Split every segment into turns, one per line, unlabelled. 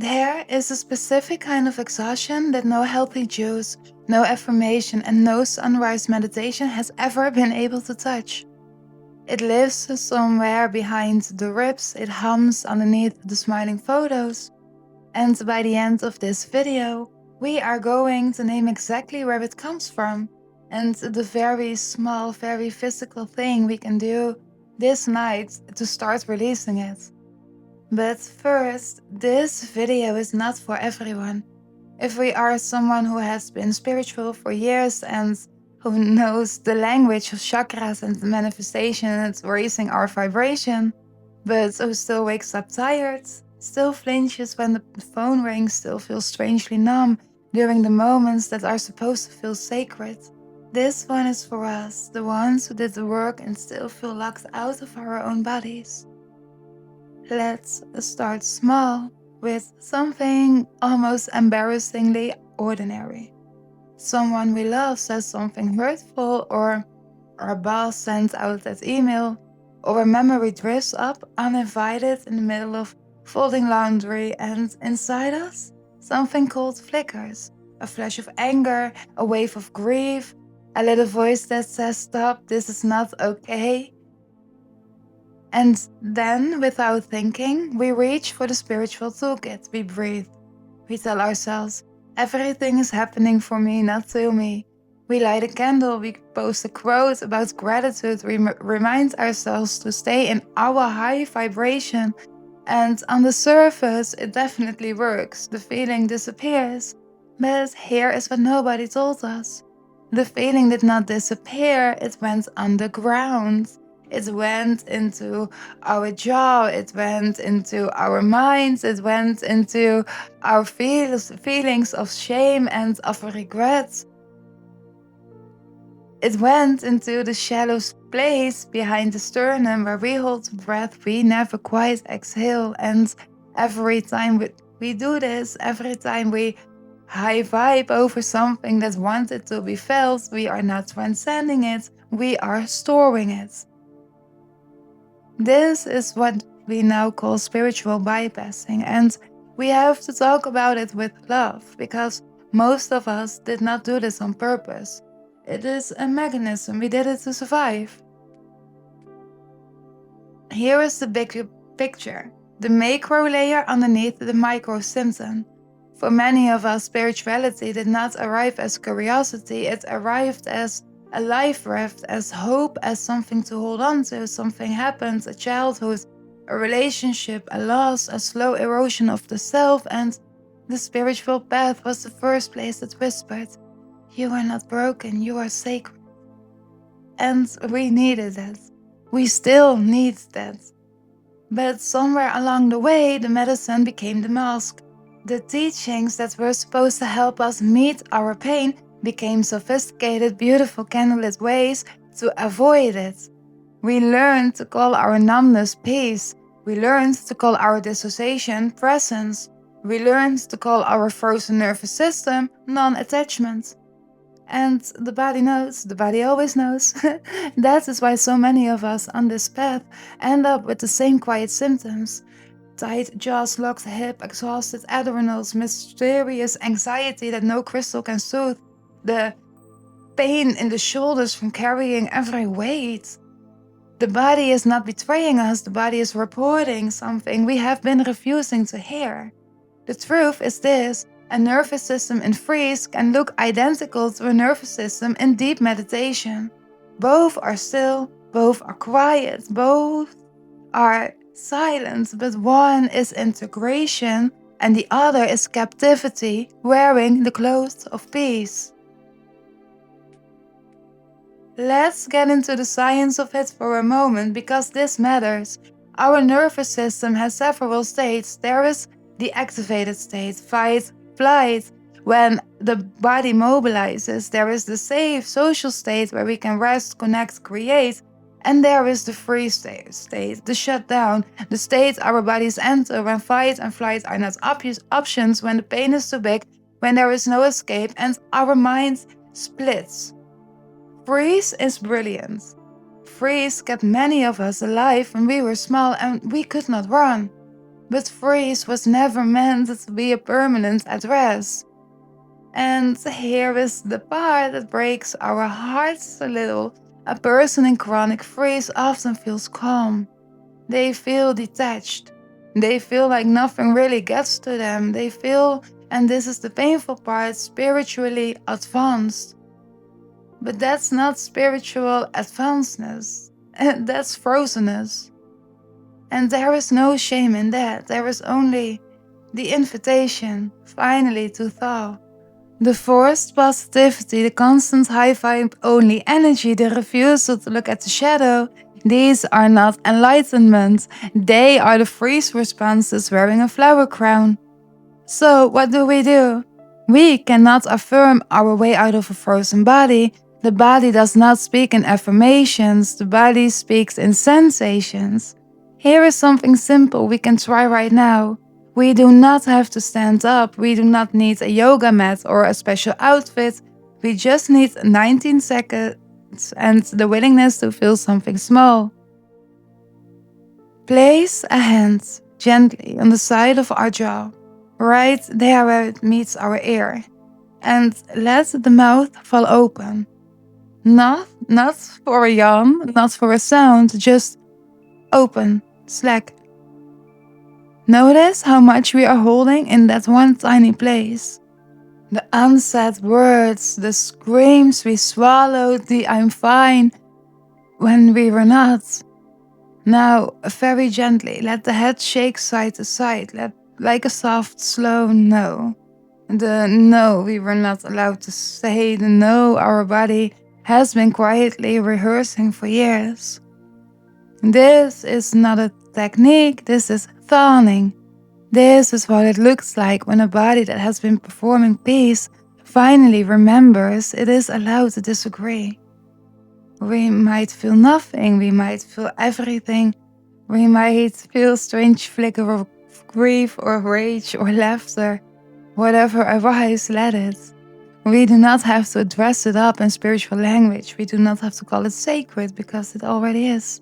There is a specific kind of exhaustion that no healthy juice, no affirmation, and no sunrise meditation has ever been able to touch. It lives somewhere behind the ribs, it hums underneath the smiling photos. And by the end of this video, we are going to name exactly where it comes from and the very small, very physical thing we can do this night to start releasing it. But first, this video is not for everyone. If we are someone who has been spiritual for years and who knows the language of chakras and manifestation and raising our vibration, but who still wakes up tired, still flinches when the phone rings, still feels strangely numb during the moments that are supposed to feel sacred, this one is for us, the ones who did the work and still feel locked out of our own bodies. Let's start small with something almost embarrassingly ordinary. Someone we love says something hurtful, or our boss sends out that email, or a memory drifts up uninvited in the middle of folding laundry, and inside us, something cold flickers. A flash of anger, a wave of grief, a little voice that says, "Stop, this is not okay." And then, without thinking, we reach for the spiritual toolkit. We breathe. We tell ourselves, everything is happening for me, not to me. We light a candle, we post a quote about gratitude, we remind ourselves to stay in our high vibration. And on the surface, it definitely works. The feeling disappears. But here is what nobody told us. The feeling did not disappear, it went underground. It went into our jaw, it went into our minds, it went into our feelings of shame and of regret. It went into the shallow place behind the sternum where we hold the breath, we never quite exhale. And every time we do this, every time we high vibe over something that wanted to be felt, we are not transcending it, we are storing it. This is what we now call spiritual bypassing, and we have to talk about it with love, because most of us did not do this on purpose. It is a mechanism, we did it to survive. Here is the big picture, the macro layer underneath the micro symptom. For many of us, spirituality did not arrive as curiosity, it arrived as a life raft, as hope, as something to hold on to. Something happened, a childhood, a relationship, a loss, a slow erosion of the self, and the spiritual path was the first place that whispered, "You are not broken, you are sacred." And we needed that. We still need that. But somewhere along the way, the medicine became the mask. The teachings that were supposed to help us meet our pain became sophisticated, beautiful candlelit ways to avoid it. We learned to call our numbness peace. We learned to call our dissociation presence. We learned to call our frozen nervous system non-attachment. And the body knows, the body always knows. That is why so many of us on this path end up with the same quiet symptoms. Tight jaws, locked hip, exhausted adrenals, mysterious anxiety that no crystal can soothe, the pain in the shoulders from carrying every weight. The body is not betraying us, the body is reporting something we have been refusing to hear. The truth is this: a nervous system in freeze can look identical to a nervous system in deep meditation. Both are still, both are quiet, both are silent, but one is integration and the other is captivity, wearing the clothes of peace. Let's get into the science of it for a moment, because this matters. Our nervous system has several states. There is the activated state, fight, flight, when the body mobilizes. There is the safe, social state where we can rest, connect, create. And there is the free state, the shutdown, the state our bodies enter when fight and flight are not options, when the pain is too big, when there is no escape and our mind splits. Freeze is brilliant. Freeze kept many of us alive when we were small and we could not run. But freeze was never meant to be a permanent address. And here is the part that breaks our hearts a little. A person in chronic freeze often feels calm. They feel detached. They feel like nothing really gets to them. They feel, and this is the painful part, spiritually advanced. But that's not spiritual advancedness. That's frozenness. And there is no shame in that. There is only the invitation, finally, to thaw. The forced positivity, the constant high vibe only energy, the refusal to look at the shadow, these are not enlightenment. They are the freeze responses wearing a flower crown. So, what do? We cannot affirm our way out of a frozen body. The body does not speak in affirmations, the body speaks in sensations. Here is something simple we can try right now. We do not have to stand up, we do not need a yoga mat or a special outfit. We just need 19 seconds and the willingness to feel something small. Place a hand gently on the side of our jaw, right there where it meets our ear, and let the mouth fall open. Not for a yawn, not for a sound, just open, slack. Notice how much we are holding in that one tiny place. The unsaid words, the screams we swallowed, the I'm fine when we were not. Now, very gently, let the head shake side to side, like a soft, slow no. The no we were not allowed to say, the no our body has been quietly rehearsing for years. This is not a technique, this is thawing. This is what it looks like when a body that has been performing peace finally remembers it is allowed to disagree. We might feel nothing, we might feel everything, we might feel strange flicker of grief or rage or laughter. Whatever arises, let it. We do not have to dress it up in spiritual language. We do not have to call it sacred because it already is.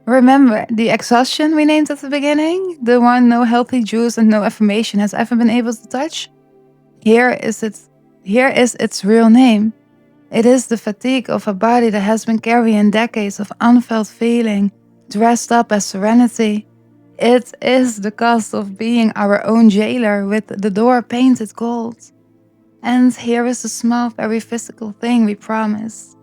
Remember the exhaustion we named at the beginning? The one no healthy juice and no affirmation has ever been able to touch? Here is its real name. It is the fatigue of a body that has been carrying decades of unfelt feeling, dressed up as serenity. It is the cost of being our own jailer with the door painted gold. And here is a small, very physical thing we promise.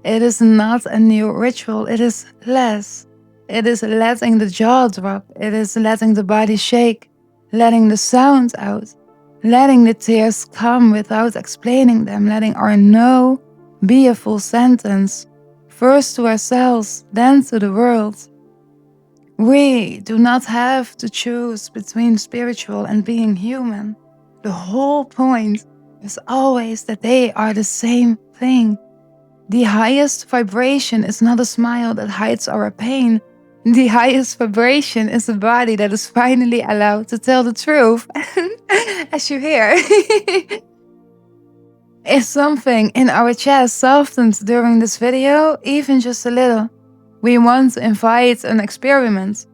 It is not a new ritual, it is less. It is letting the jaw drop, it is letting the body shake, letting the sound out, letting the tears come without explaining them, letting our no be a full sentence, first to ourselves, then to the world. We do not have to choose between spiritual and being human. The whole point is always that they are the same thing. The highest vibration is not a smile that hides our pain. The highest vibration is a body that is finally allowed to tell the truth. As you hear. If something in our chest softens during this video, even just a little, we want to invite an experiment.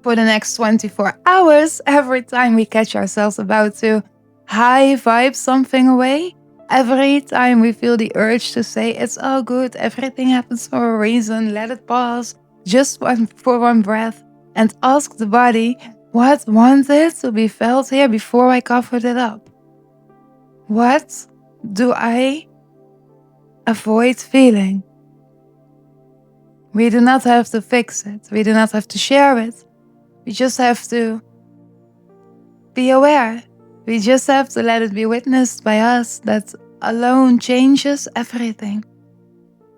For the next 24 hours, every time we catch ourselves about to high vibe something away, every time we feel the urge to say it's all good, everything happens for a reason, let it pause, just for one breath, and ask the body what wanted to be felt here before I covered it up. What do I avoid feeling? We do not have to fix it. We do not have to share it. We just have to be aware. We just have to let it be witnessed by us. That alone changes everything.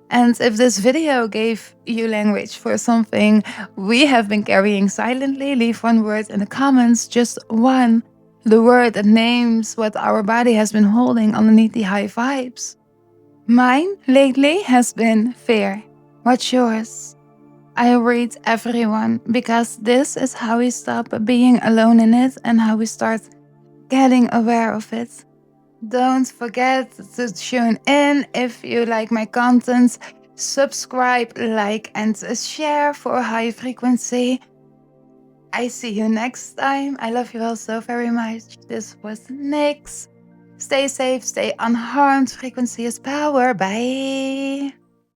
And if this video gave you language for something we have been carrying silently, leave one word in the comments, just one. The word that names what our body has been holding underneath the high vibes. Mine lately has been fear. What's yours? I read everyone because this is how we stop being alone in it and how we start getting aware of it. Don't forget to tune in if you like my content. Subscribe, like, and share for high frequency. I see you next time. I love you all so very much. This was Nyx. Stay safe, stay unharmed. Frequency is power. Bye.